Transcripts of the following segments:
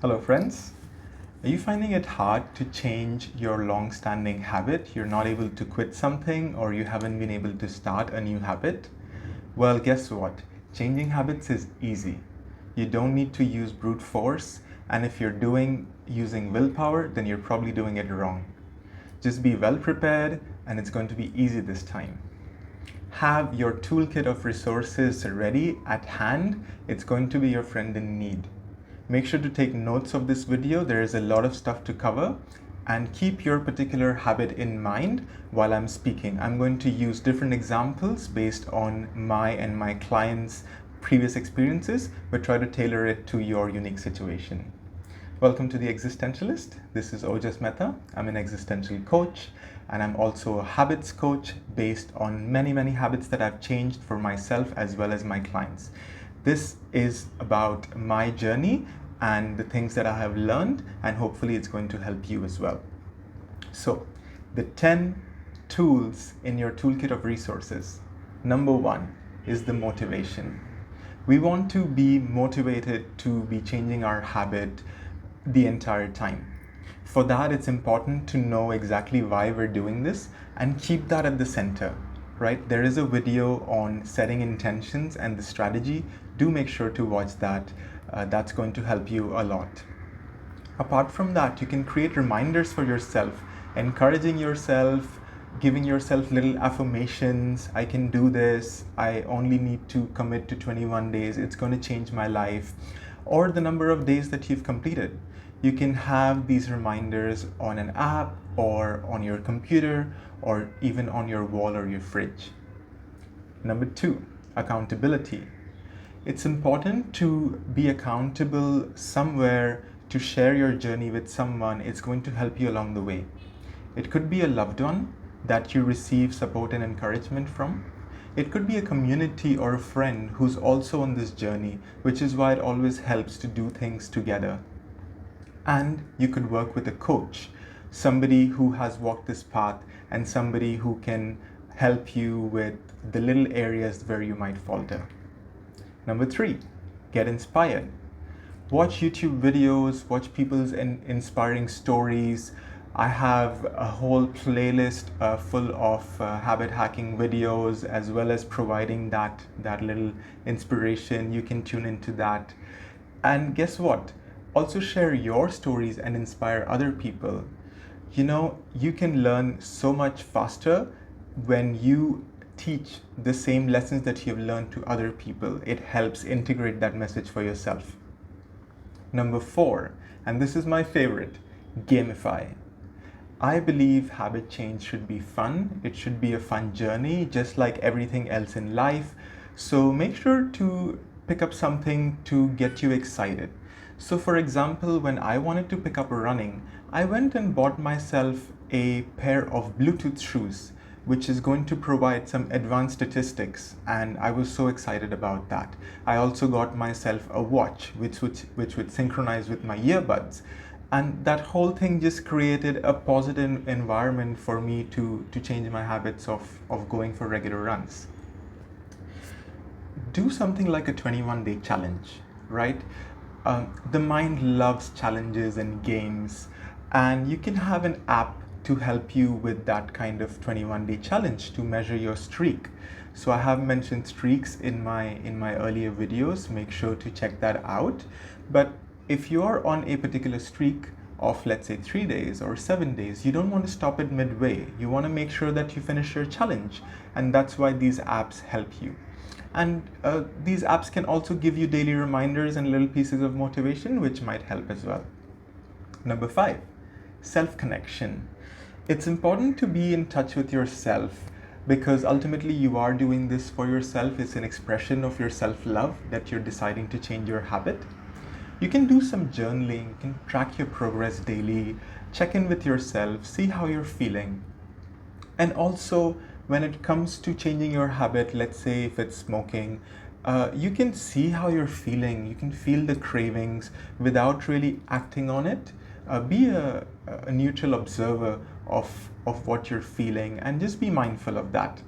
Hello friends. Are you finding it hard to change your long-standing habit? You're not able to quit something or you haven't been able to start a new habit? Well, guess what? Changing habits is easy. You don't need to use brute force, and if you're using willpower, then you're probably doing it wrong. Just be well prepared and it's going to be easy this time. Have your toolkit of resources ready at hand. It's going to be your friend in need. Make sure to take notes of this video. There is a lot of stuff to cover, and keep your particular habit in mind while I'm speaking. I'm going to use different examples based on my and my clients' previous experiences, but try to tailor it to your unique situation. Welcome to the Existentialist. This is Ojas Mehta. I'm an existential coach, and I'm also a habits coach based on many habits that I've changed for myself as well as my clients. This is about my journey and the things that I have learned, and hopefully it's going to help you as well. So, the 10 tools in your toolkit of resources. Number 1 is the motivation. We want to be motivated to be changing our habit the entire time. For that, it's important to know exactly why we're doing this and keep that at the center. Right? There is a video on setting intentions and the strategy. Do make sure to watch that. That's going to help you a lot. Apart from that, you can create reminders for yourself, encouraging yourself, giving yourself little affirmations. I can do this. I only need to commit to 21 days. It's going to change my life. Or the number of days that you've completed. You can have these reminders on an app or on your computer or even on your wall or your fridge. Number 2, accountability. It's important to be accountable somewhere, to share your journey with someone. It's going to help you along the way. It could be a loved one that you receive support and encouragement from. It could be a community or a friend who's also on this journey, which is why it always helps to do things together. And you could work with a coach, somebody who has walked this path and somebody who can help you with the little areas where you might falter. Number 3, get inspired. Watch YouTube videos, watch people's inspiring stories. I have a whole playlist full of habit hacking videos, as well as providing that little inspiration. You can tune into that. And guess what? Also share your stories and inspire other people. You know, you can learn so much faster when you teach the same lessons that you've learned to other people. It helps integrate that message for yourself. Number 4, and this is my favorite, gamify. I believe habit change should be fun. It should be a fun journey, just like everything else in life. So make sure to pick up something to get you excited. So for example, when I wanted to pick up running, I went and bought myself a pair of Bluetooth shoes, which is going to provide some advanced statistics, and I was so excited about that. I also got myself a watch, which would synchronize with my earbuds. And that whole thing just created a positive environment for me to change my habits of going for regular runs. Do something like a 21-day challenge, right? The mind loves challenges and games, and you can have an app to help you with that kind of 21-day challenge to measure your streak. So I have mentioned streaks in my earlier videos. Make sure to check that out. But if you are on a particular streak of, let's say, 3 days or 7 days, you don't want to stop it midway. You want to make sure that you finish your challenge, and that's why these apps help you. And these apps can also give you daily reminders and little pieces of motivation, which might help as well. Number 5, self-connection. It's important to be in touch with yourself, because ultimately you are doing this for yourself. It's an expression of your self-love that you're deciding to change your habit. You can do some journaling, you can track your progress daily, check in with yourself, see how you're feeling. And also, when it comes to changing your habit, let's say if it's smoking, you can see how you're feeling. You can feel the cravings without really acting on it. Be a neutral observer of what you're feeling, and just be mindful of that.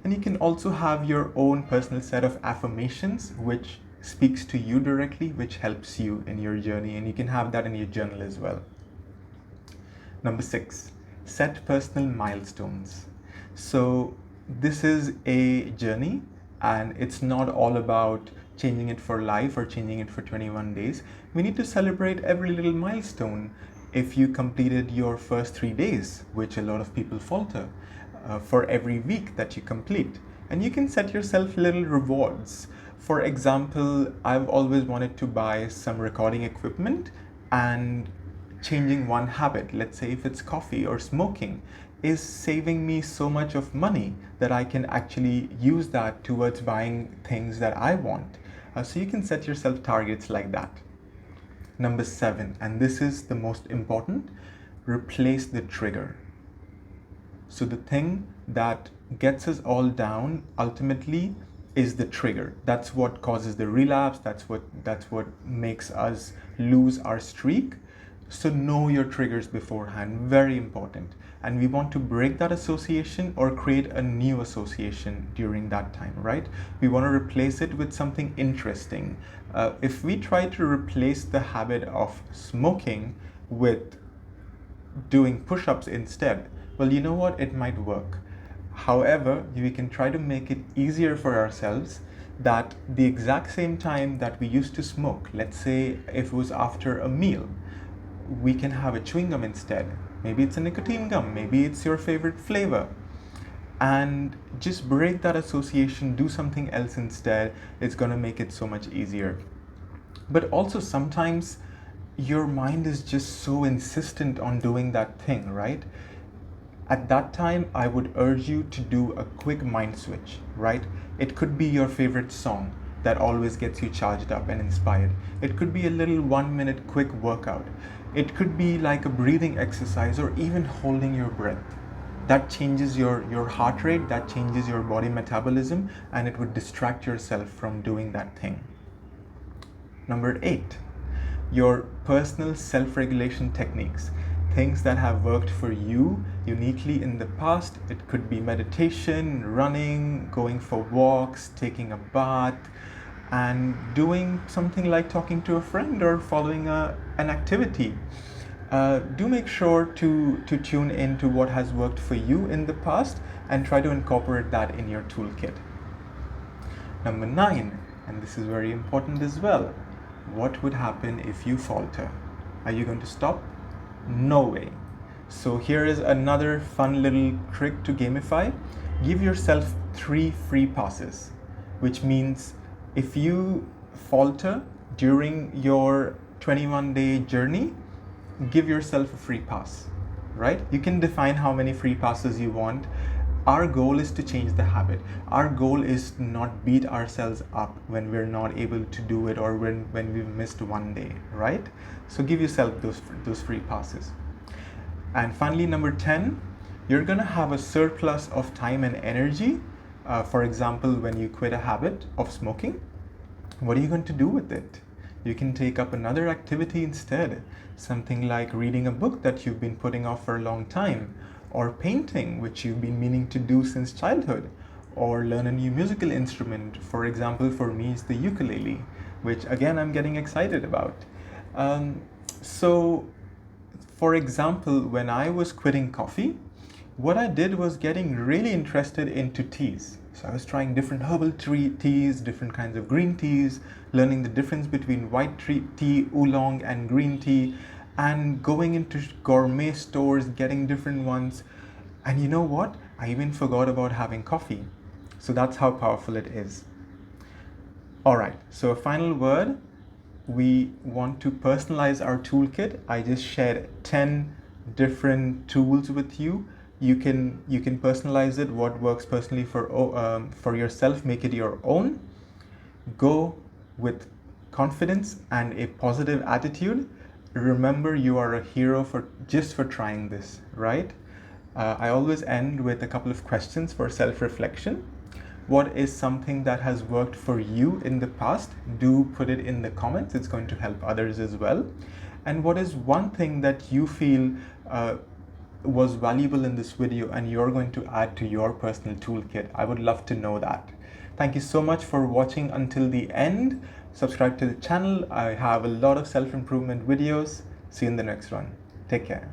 And you can also have your own personal set of affirmations, which speaks to you directly, which helps you in your journey, and you can have that in your journal as well. Number 6, set personal milestones. So this is a journey, and it's not all about changing it for life or changing it for 21 days. We need to celebrate every little milestone. If you completed your first 3 days, which a lot of people falter, for every week that you complete, and you can set yourself little rewards. For example, I've always wanted to buy some recording equipment, and changing one habit, let's say if it's coffee or smoking, is saving me so much of money that I can actually use that towards buying things that I want. So you can set yourself targets like that. Number 7, and this is the most important, replace the trigger. So the thing that gets us all down ultimately is the trigger. That's what causes the relapse. That's what makes us lose our streak. So know your triggers beforehand, very important. And we want to break that association or create a new association during that time, right? We want to replace it with something interesting. If we try to replace the habit of smoking with doing push-ups instead, well, you know what? It might work. However, we can try to make it easier for ourselves that the exact same time that we used to smoke, let's say if it was after a meal, we can have a chewing gum instead. Maybe it's a nicotine gum, maybe it's your favorite flavor. And just break that association, do something else instead. It's gonna make it so much easier. But also sometimes your mind is just so insistent on doing that thing, right? At that time, I would urge you to do a quick mind switch, right? It could be your favorite song that always gets you charged up and inspired. It could be a little 1-minute quick workout. It could be like a breathing exercise or even holding your breath. That changes your heart rate, that changes your body metabolism, and it would distract yourself from doing that thing. Number 8, your personal self-regulation techniques. Things that have worked for you uniquely in the past. It could be meditation, running, going for walks, taking a bath, and doing something like talking to a friend or following an activity. Do make sure to tune into what has worked for you in the past and try to incorporate that in your toolkit. Number 9, and this is very important as well. What would happen if you falter? Are you going to stop? No way. So here is another fun little trick to gamify. Give yourself 3 free passes, which means if you falter during your 21-day journey, give yourself a free pass, right? You can define how many free passes you want. Our goal is to change the habit. Our goal is to not beat ourselves up when we're not able to do it or when we've missed one day, right? So give yourself those free passes. And finally, number 10, you're gonna have a surplus of time and energy. For example, when you quit a habit of smoking, what are you going to do with it? You can take up another activity instead. Something like reading a book that you've been putting off for a long time, or painting, which you've been meaning to do since childhood, or learn a new musical instrument. For example, for me, it's the ukulele, which again, I'm getting excited about. So, for example, when I was quitting coffee, what I did was getting really interested into teas. So I was trying different herbal teas, different kinds of green teas, learning the difference between white tea, oolong, and green tea, and going into gourmet stores, getting different ones. And you know what? I even forgot about having coffee. So that's how powerful it is. All right, so a final word. We want to personalize our toolkit. I just shared 10 different tools with you. You can personalize it, what works personally for yourself, make it your own. Go with confidence and a positive attitude. Remember, you are a hero for trying this, right? I always end with a couple of questions for self-reflection. What is something that has worked for you in the past? Do put it in the comments. It's going to help others as well. And what is one thing that you feel was valuable in this video and you're going to add to your personal toolkit? I would love to know that. Thank you so much for watching until the end. Subscribe to the channel. I have a lot of self-improvement videos. See you in the next one. Take care.